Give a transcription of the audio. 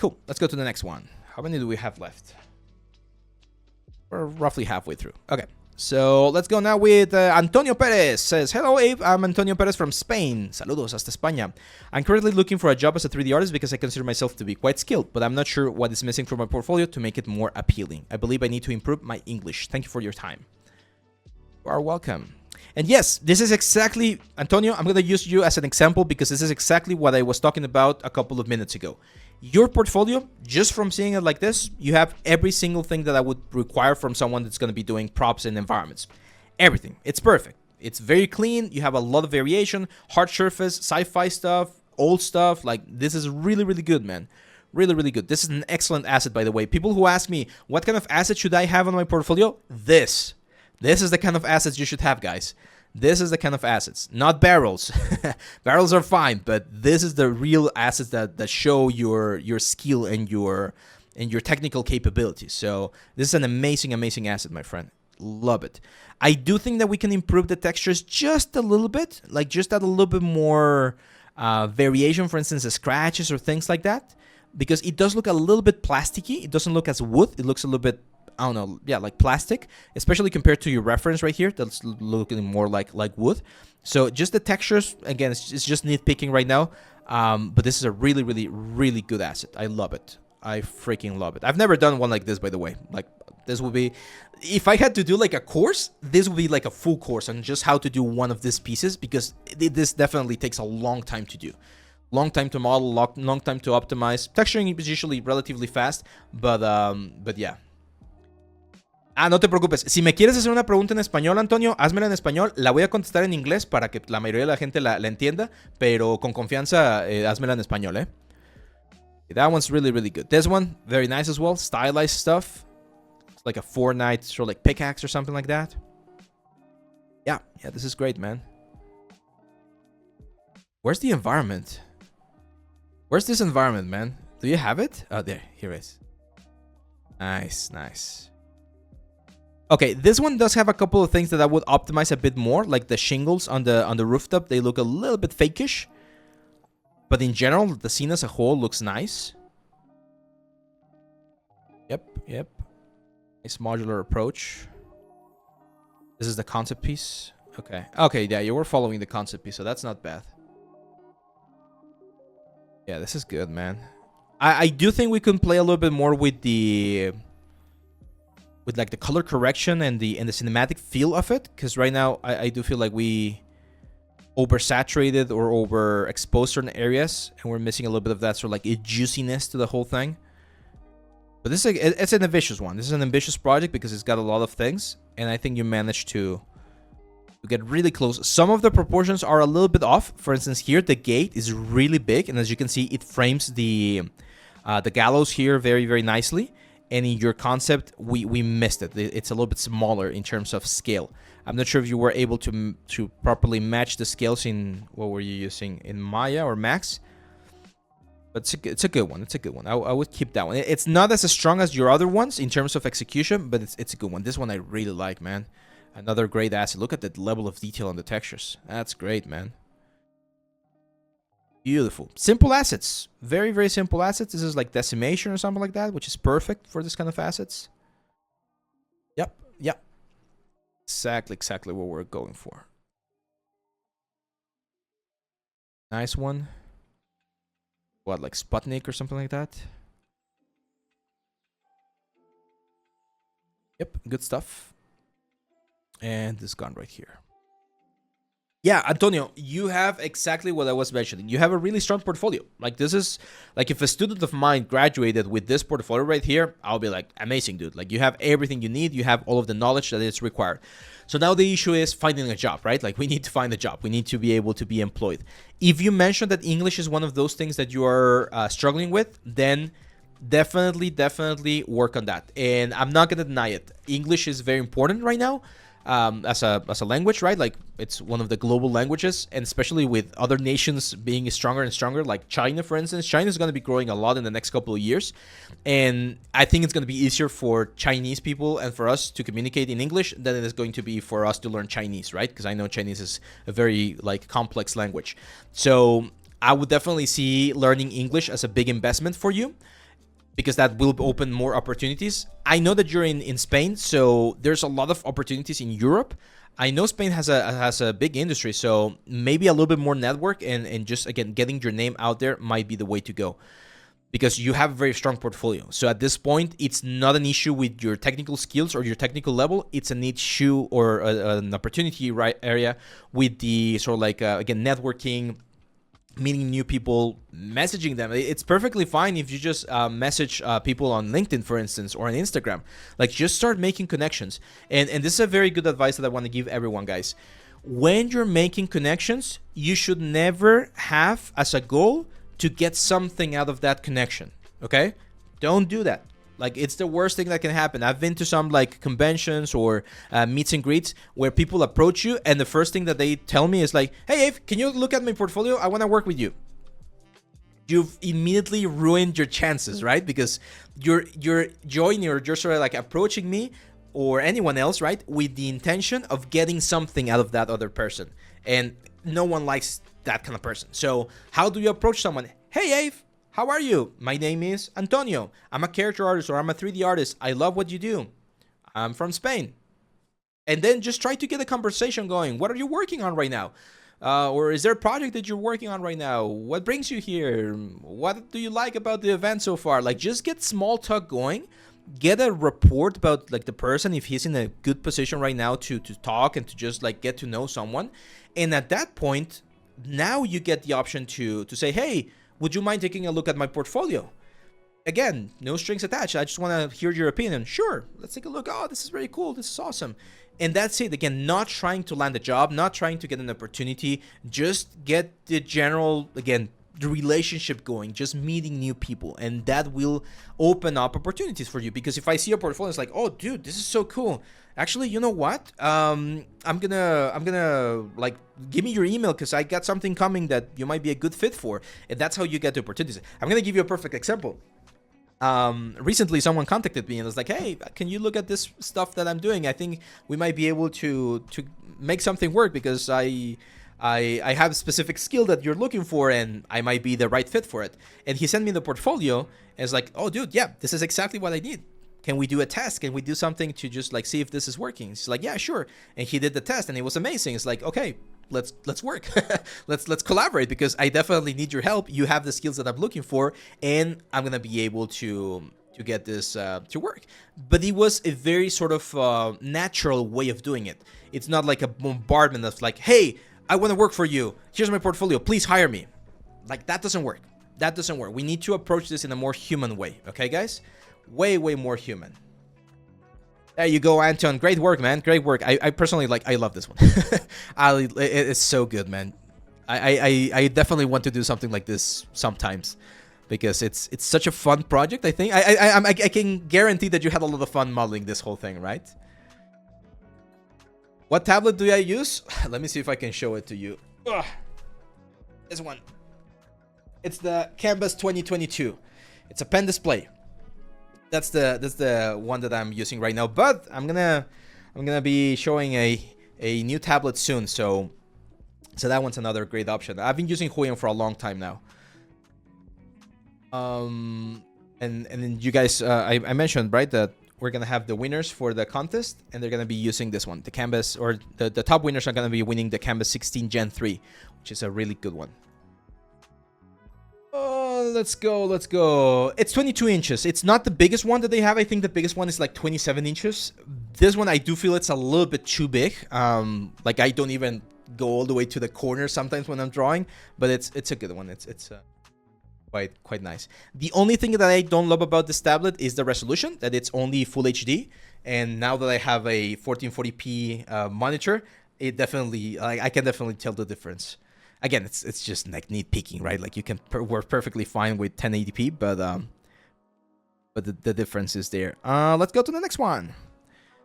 cool. Let's go to the next one. How many do we have left? We're roughly halfway through. Okay. So let's go now with Antonio Perez. Says, hello Abe, I'm Antonio Perez from Spain. Saludos hasta España. I'm currently looking for a job as a 3D artist because I consider myself to be quite skilled, but I'm not sure what is missing from my portfolio to make it more appealing. I believe I need to improve my English. Thank you for your time. You are welcome. And yes, this is exactly, Antonio, I'm going to use you as an example because this is exactly what I was talking about a couple of minutes ago. Your portfolio, just from seeing it like this, you have every single thing that I would require from someone that's going to be doing props and environments. Everything. It's perfect. It's very clean. You have a lot of variation, hard surface, sci-fi stuff, old stuff. Like, this is really, really good, man. Really, really good. This is an excellent asset, by the way. People who ask me, what kind of asset should I have on my portfolio? This is the kind of assets you should have, guys. This is the kind of assets, not barrels. Barrels are fine, but this is the real assets that show your skill and your technical capabilities. So this is an amazing, amazing asset, my friend. Love it. I do think that we can improve the textures just a little bit, like just add a little bit more variation, for instance, the scratches or things like that, because it does look a little bit plasticky. It doesn't look as wood. It looks a little bit, I don't know, yeah, like plastic, especially compared to your reference right here. That's looking more like wood. So just the textures, again, it's just nitpicking right now. But this is a really, really, really good asset. I love it. I freaking love it. I've never done one like this, by the way. Like, this would be, if I had to do like a course, this would be like a full course on just how to do one of these pieces, because this definitely takes a long time to do. Long time to model, long time to optimize. Texturing is usually relatively fast, but yeah. Ah, no te preocupes. Si me quieres hacer una pregunta en español, Antonio, házmela en español. La voy a contestar en inglés para que la mayoría de la gente la entienda, pero con confianza, házmela en español, ¿eh? That one's really, really good. This one, very nice as well. Stylized stuff. It's like a Fortnite sort of like pickaxe or something like that. Yeah, this is great, man. Where's the environment? Where's this environment, man? Do you have it? Oh, there. Here it is. Nice, nice. Okay, this one does have a couple of things that I would optimize a bit more, like the shingles on the rooftop. They look a little bit fakeish, but in general, the scene as a whole looks nice. Yep. Nice modular approach. This is the concept piece. Okay, yeah, you were following the concept piece, so that's not bad. Yeah, this is good, man. I do think we can play a little bit more with the like the color correction and the cinematic feel of it, because right now I do feel like we oversaturated or overexposed certain areas, and we're missing a little bit of that sort of like a juiciness to the whole thing. But this is it's an ambitious one. This is an ambitious project because it's got a lot of things, and I think you managed to get really close. Some of the proportions are a little bit off. For instance, here the gate is really big, and as you can see, it frames the gallows here very, very nicely. And in your concept, we missed it. It's a little bit smaller in terms of scale. I'm not sure if you were able to properly match the scales in, what were you using, in Maya or Max? But it's a good one. It's a good one. I would keep that one. It's not as strong as your other ones in terms of execution, but it's a good one. This one I really like, man. Another great asset. Look at the level of detail on the textures. That's great, man. Beautiful. Simple assets. Very, very simple assets. This is like decimation or something like that, which is perfect for this kind of assets. Yep. Exactly what we're going for. Nice one. What, like Sputnik or something like that? Yep, good stuff. And this gun right here. Yeah, Antonio, you have exactly what I was mentioning. You have a really strong portfolio. Like, this is, like, if a student of mine graduated with this portfolio right here, I'll be like, amazing, dude. Like, you have everything you need. You have all of the knowledge that is required. So now the issue is finding a job, right? Like, we need to find a job. We need to be able to be employed. If you mentioned that English is one of those things that you are struggling with, then definitely work on that. And I'm not going to deny it. English is very important right now. As a language, right? Like, it's one of the global languages, and especially with other nations being stronger and stronger, like China, for instance. China is going to be growing a lot in the next couple of years, and I think it's going to be easier for Chinese people and for us to communicate in English than it is going to be for us to learn Chinese, right? Because I know Chinese is a very, like, complex language. So I would definitely see learning English as a big investment for you. because that will open more opportunities. I know that you're in Spain, so there's a lot of opportunities in Europe. I know Spain has a big industry, so maybe a little bit more network and just, again, getting your name out there might be the way to go, because you have a very strong portfolio. So at this point, it's not an issue with your technical skills or your technical level. It's an issue or an opportunity area with the sort of like, again, networking, meeting new people, messaging them. It's perfectly fine if you just message people on LinkedIn, for instance, or on Instagram. Like, just start making connections. And this is a very good advice that I want to give everyone, guys. When you're making connections, you should never have as a goal to get something out of that connection, okay? Don't do that. Like, it's the worst thing that can happen. I've been to some like conventions or meets and greets where people approach you, and the first thing that they tell me is like, "Hey, Ave, can you look at my portfolio? I want to work with you." You've immediately ruined your chances, right? Because you're joining, or you're sort of like approaching me or anyone else, right, with the intention of getting something out of that other person, and no one likes that kind of person. So how do you approach someone? "Hey, Ave, how are you? My name is Antonio. I'm a character artist, or I'm a 3D artist. I love what you do. I'm from Spain." And then just try to get a conversation going. What are you working on right now? Or is there a project that you're working on right now? What brings you here? What do you like about the event so far? Like, just get small talk going. Get a report about like the person, if he's in a good position right now to talk and to just like get to know someone. And at that point, now you get the option to say, "Hey, would you mind taking a look at my portfolio?" Again, no strings attached. I just want to hear your opinion. "Sure, let's take a look. Oh, this is very cool. This is awesome." And that's it. Again, not trying to land a job, not trying to get an opportunity. Just get the general, again, the relationship going, just meeting new people, and that will open up opportunities for you. Because if I see your portfolio, it's like, "Oh, dude, this is so cool. Actually, you know what? I'm gonna like, give me your email because I got something coming that you might be a good fit for." And that's how you get the opportunities. I'm gonna give you a perfect example. Recently someone contacted me and was like, "Hey, can you look at this stuff that I'm doing? I think we might be able to make something work, because I have a specific skill that you're looking for, and I might be the right fit for it." And he sent me the portfolio, and it's like, "Oh, dude, yeah, this is exactly what I need. Can we do a test? Can we do something to just like see if this is working?" He's like, "Yeah, sure." And he did the test, and it was amazing. It's like, "Okay, let's work. let's collaborate, because I definitely need your help. You have the skills that I'm looking for, and I'm gonna be able to get this to work." But it was a very sort of natural way of doing it. It's not like a bombardment of like, "Hey, I want to work for you. Here's my portfolio. Please hire me." Like, that doesn't work. That doesn't work. We need to approach this in a more human way. Okay, guys? Way more human. There you go, Anton. Great work, man. Great work. I personally I love this one. It's so good, man. I definitely want to do something like this sometimes, because it's such a fun project. I think I can guarantee that you had a lot of fun modeling this whole thing, right? What tablet do I use? Let me see if I can show it to you. Ugh. This one. It's the Canvas 2022. It's a pen display. That's the one that I'm using right now. But I'm gonna be showing a new tablet soon. So that one's another great option. I've been using Huion for a long time now. And then you guys, I mentioned, right, that we're gonna have the winners for the contest, and they're gonna be using this one, the Canvas, or the top winners are gonna be winning the Canvas 16 Gen 3, which is a really good one. Oh, let's go. It's 22 inches. It's not the biggest one that they have. I think the biggest one is like 27 inches. This one, I do feel it's a little bit too big. Like, I don't even go all the way to the corner sometimes when I'm drawing, but it's a good one. It's quite nice. The only thing that I don't love about this tablet is the resolution, that it's only full HD. And now that I have a 1440p monitor, it definitely, I can definitely tell the difference. Again, it's just like nitpicking, right? Like, you can work perfectly fine with 1080p, but the difference is there. Let's go to the next one.